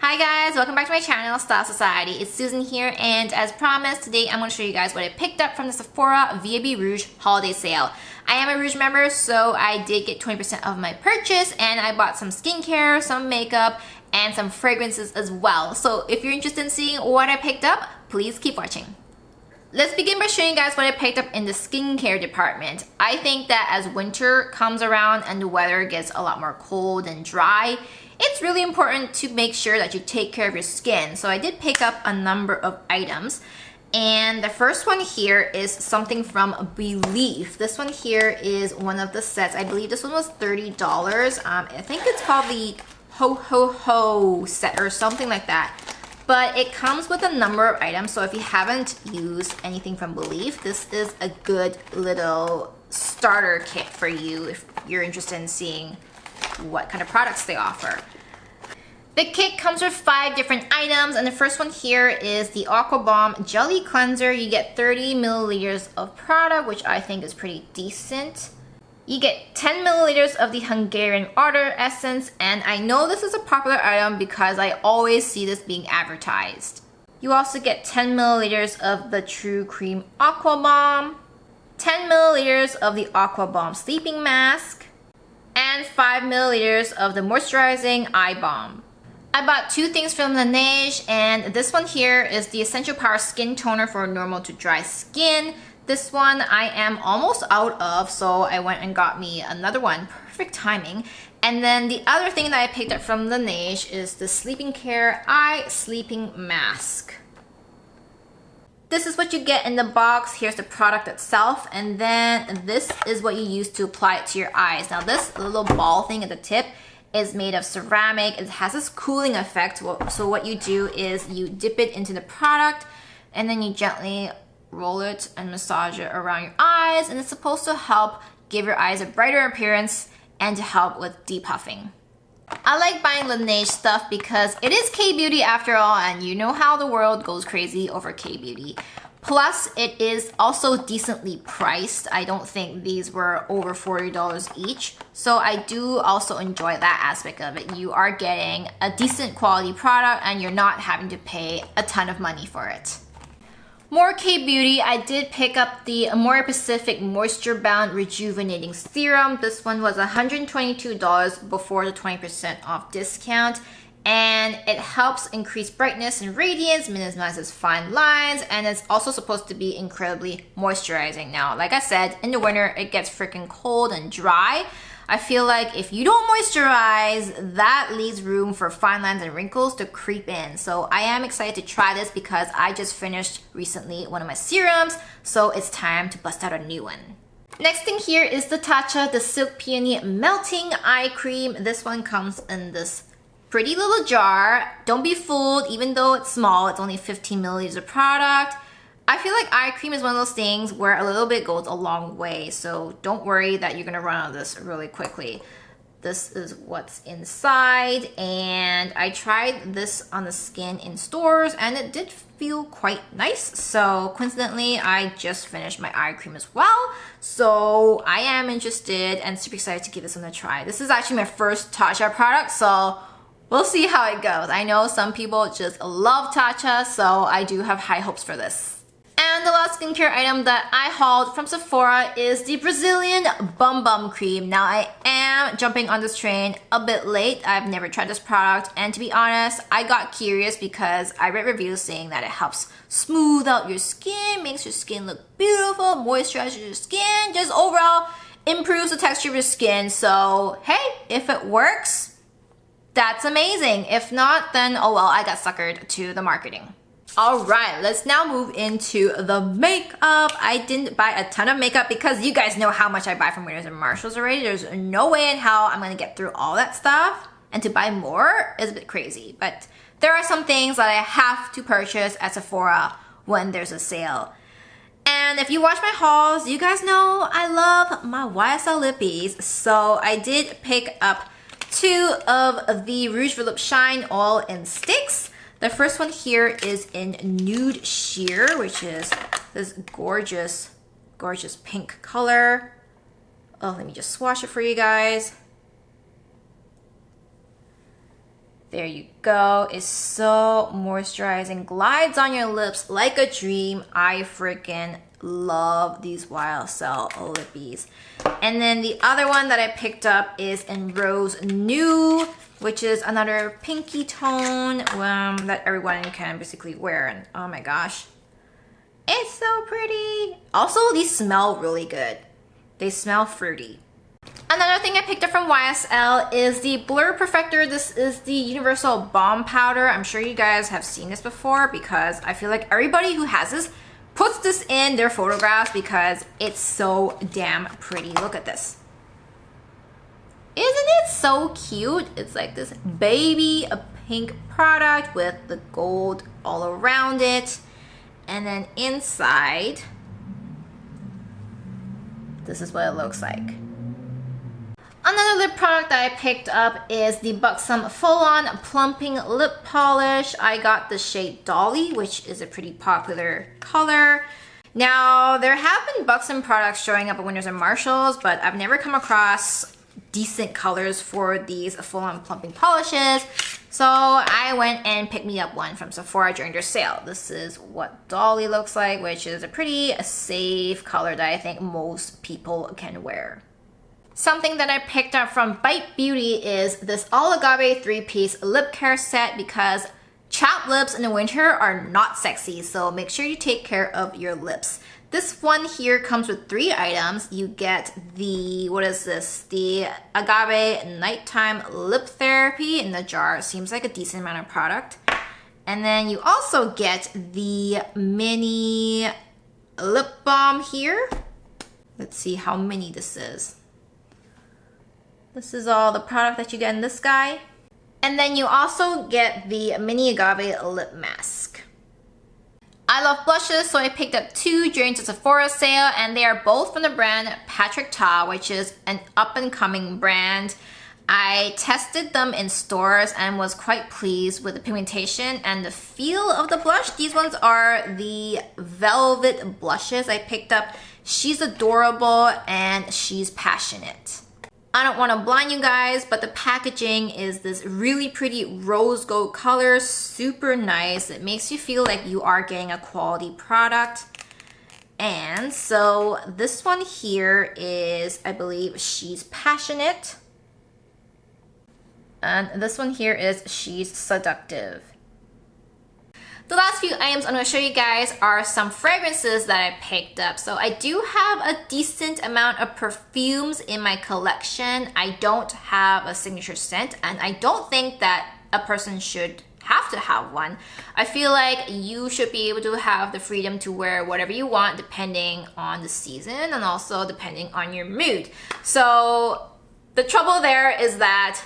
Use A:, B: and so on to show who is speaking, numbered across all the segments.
A: Hi guys, welcome back to my channel, StyleSueciety. It's Susan here, and as promised, today I'm going to show you guys what I picked up from the Sephora VIB Rouge holiday sale. I am a Rouge member, so I did get 20% of my purchase, and I bought some skincare, some makeup, and some fragrances as well. So if you're interested in seeing what I picked up, please keep watching. Let's begin by showing you guys what I picked up in the skincare department. I think that as winter comes around and the weather gets a lot more cold and dry, it's really important to make sure that you take care of your skin. So I did pick up a number of items. And the first one here is something from BELIF. This one here is one of the sets. I believe this one was $30. I think it's called the Ho-Ho-Ho set or something like that. But it comes with a number of items. So if you haven't used anything from BELIF, this is a good little starter kit for you if you're interested in seeing what kind of products they offer. The kit comes with 5 different items, and the first one here is the Aqua Balm Jelly Cleanser. You get 30 milliliters of product, which I think is pretty decent. You get 10 milliliters of the Hungarian Ardor Essence, and I know this is a popular item because I always see this being advertised. You also get 10 milliliters of the True Cream Aqua Balm, 10 milliliters of the Aqua Balm Sleeping Mask, and 5 milliliters of the Moisturizing Eye Balm. I bought 2 things from LANEIGE, and this one here is the Essential Power Skin Toner for normal to dry skin. This one I am almost out of, so I went and got me another one. Perfect timing. And then the other thing that I picked up from LANEIGE is the Sleeping Care Eye Sleeping Mask. This is what you get in the box. Here's the product itself, and then this is what you use to apply it to your eyes. Now this little ball thing at the tip is made of ceramic. It has this cooling effect. So what you do is you dip it into the product and then you gently roll it and massage it around your eyes, and it's supposed to help give your eyes a brighter appearance and to help with depuffing. I like buying LANEIGE stuff because it is K-beauty after all, and you know how the world goes crazy over K-beauty. Plus, it is also decently priced. I don't think these were over $40 each. So I do also enjoy that aspect of it. You are getting a decent quality product and you're not having to pay a ton of money for it. More K-beauty, I did pick up the AMOREPACIFIC Moisture Bound Rejuvenating Serum. This one was $122 before the 20% off discount. And it helps increase brightness and radiance, minimizes fine lines, and it's also supposed to be incredibly moisturizing. Now, like I said, in the winter, it gets freaking cold and dry. I feel like if you don't moisturize, that leaves room for fine lines and wrinkles to creep in. So I am excited to try this because I just finished recently one of my serums, so it's time to bust out a new one. Next thing here is the TATCHA, the Silk Peony Melting Eye Cream. This one comes in this pretty little jar. Don't be fooled, even though it's small, it's only 15 milliliters of product. I feel like eye cream is one of those things where a little bit goes a long way, so don't worry that you're gonna run out of this really quickly. This is what's inside, and I tried this on the skin in stores and it did feel quite nice. So coincidentally, I just finished my eye cream as well. So I am interested and super excited to give this one a try. This is actually my first TATCHA product, so we'll see how it goes. I know some people just love TATCHA, so I do have high hopes for this. And the last skincare item that I hauled from Sephora is the Brazilian Bum Bum Cream. Now I am jumping on this train a bit late. I've never tried this product, and to be honest, I got curious because I read reviews saying that it helps smooth out your skin, makes your skin look beautiful, moisturizes your skin, just overall improves the texture of your skin. So hey, if it works, that's amazing. If not, then oh well, I got suckered to the marketing. Alright, let's now move into the makeup. I didn't buy a ton of makeup because you guys know how much I buy from Winners and Marshalls already. There's no way in hell I'm going to get through all that stuff. And to buy more is a bit crazy. But there are some things that I have to purchase at Sephora when there's a sale. And if you watch my hauls, you guys know I love my YSL lippies. So I did pick up 2 of the Rouge Philip Shine All in Sticks. The first one here is in Nude Sheer, which is this gorgeous, gorgeous pink color. Oh, let me just swatch it for you guys. There you go. It's so moisturizing, glides on your lips like a dream. I freaking love these YSL lippies. And then the other one that I picked up is in Rose Nude, which is another pinky tone that everyone can basically wear. And oh my gosh, it's so pretty. Also, these smell really good. They smell fruity. Another thing I picked up from YSL is the Blur Perfector. This is the Universal Balm Powder. I'm sure you guys have seen this before because I feel like everybody who has this puts this in their photographs because it's so damn pretty. Look at this. Isn't it so cute? It's like this baby pink product with the gold all around it. And then inside, this is what it looks like. Another lip product that I picked up is the Buxom Full-On Plumping Lip Polish. I got the shade Dolly, which is a pretty popular color. Now, there have been Buxom products showing up at Winners and Marshalls, but I've never come across decent colors for these full-on plumping polishes. So I went and picked me up one from Sephora during their sale. This is what Dolly looks like, which is a pretty safe color that I think most people can wear. Something that I picked up from Bite Beauty is this All Agave 3-piece lip care set because chapped lips in the winter are not sexy, so make sure you take care of your lips. This one here comes with 3 items. You get the, what is this? The Agave Nighttime Lip Therapy in the jar. Seems like a decent amount of product. And then you also get the mini lip balm here. Let's see how many this is. This is all the product that you get in this guy. And then you also get the mini Agave lip mask. I love blushes, so I picked up 2 during the Sephora sale, and they are both from the brand Patrick Ta, which is an up-and-coming brand. I tested them in stores and was quite pleased with the pigmentation and the feel of the blush. These ones are the Velvet blushes I picked up. She's adorable and she's passionate. I don't want to blind you guys, but the packaging is this really pretty rose gold color, super nice. It makes you feel like you are getting a quality product. And so this one here is, I believe, She's Passionate. And this one here is She's Seductive. The last few items I'm going to show you guys are some fragrances that I picked up. So I do have a decent amount of perfumes in my collection. I don't have a signature scent, and I don't think that a person should have to have one. I feel like you should be able to have the freedom to wear whatever you want depending on the season and also depending on your mood. So the trouble there is that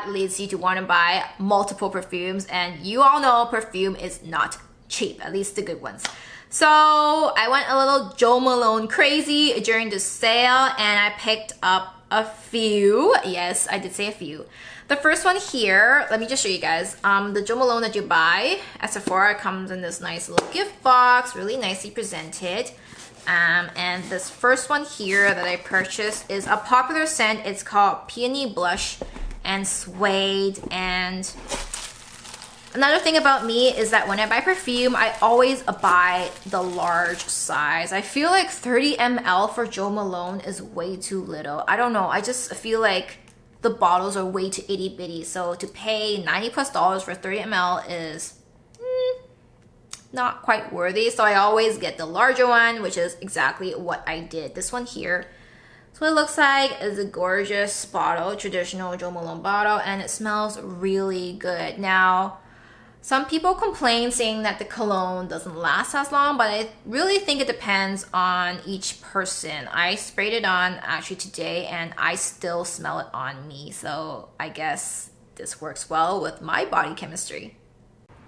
A: leads you to want to buy multiple perfumes, and you all know perfume is not cheap, at least the good ones. So I went a little Jo Malone crazy during the sale and I picked up a few. Yes, I did say a few. The first one here, let me just show you guys. The Jo Malone that you buy at Sephora comes in this nice little gift box, really nicely presented. And this first one here that I purchased is a popular scent. It's called Peony Blush and Suede. And another thing about me is that when I buy perfume, I always buy the large size. I feel like 30 ml for Jo Malone is way too little. I don't know. I just feel like the bottles are way too itty bitty. So to pay $90+ for 30 ml is not quite worthy. So I always get the larger one, which is exactly what I did. This one here, so it looks like is a gorgeous bottle, traditional Jo Malone bottle, and it smells really good. Now, some people complain saying that the cologne doesn't last as long, but I really think it depends on each person. I sprayed it on actually today and I still smell it on me. So I guess this works well with my body chemistry.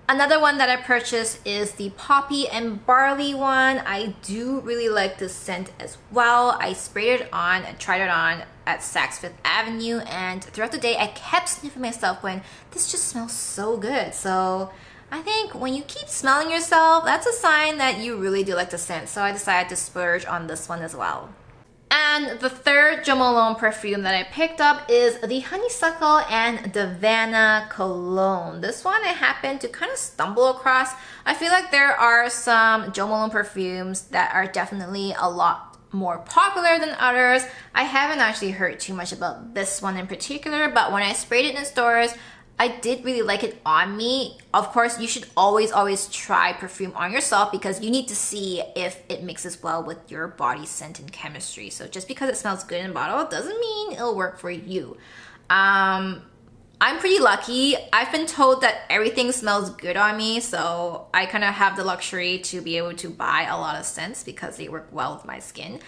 A: Another one that I purchased is the Poppy and Barley one. I do really like this scent as well. I sprayed it on and tried it on at Saks Fifth Avenue, and throughout the day I kept sniffing myself going, this just smells so good. So I think when you keep smelling yourself, that's a sign that you really do like the scent. So I decided to splurge on this one as well. And the third Jo Malone perfume that I picked up is the Honeysuckle and Davana Cologne. This one I happened to kind of stumble across. I feel like there are some Jo Malone perfumes that are definitely a lot more popular than others. I haven't actually heard too much about this one in particular, but when I sprayed it in stores, I did really like it on me. Of course, you should always try perfume on yourself because you need to see if it mixes well with your body scent and chemistry. So just because it smells good in bottle doesn't mean it'll work for you. I'm pretty lucky. I've been told that everything smells good on me, so I kind of have the luxury to be able to buy a lot of scents because they work well with my skin.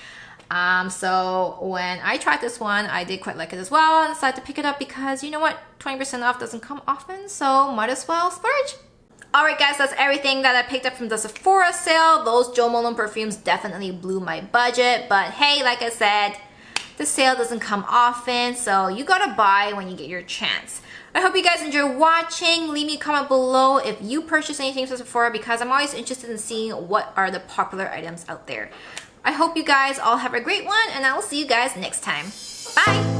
A: So when I tried this one, I did quite like it as well and decided to pick it up because you know what, 20% off doesn't come often, so might as well splurge. Alright guys, that's everything that I picked up from the Sephora sale. Those Jo Malone perfumes definitely blew my budget, but hey, like I said, the sale doesn't come often, so you gotta buy when you get your chance. I hope you guys enjoy watching. Leave me a comment below if you purchase anything from Sephora because I'm always interested in seeing what are the popular items out there. I hope you guys all have a great one, and I will see you guys next time. Bye!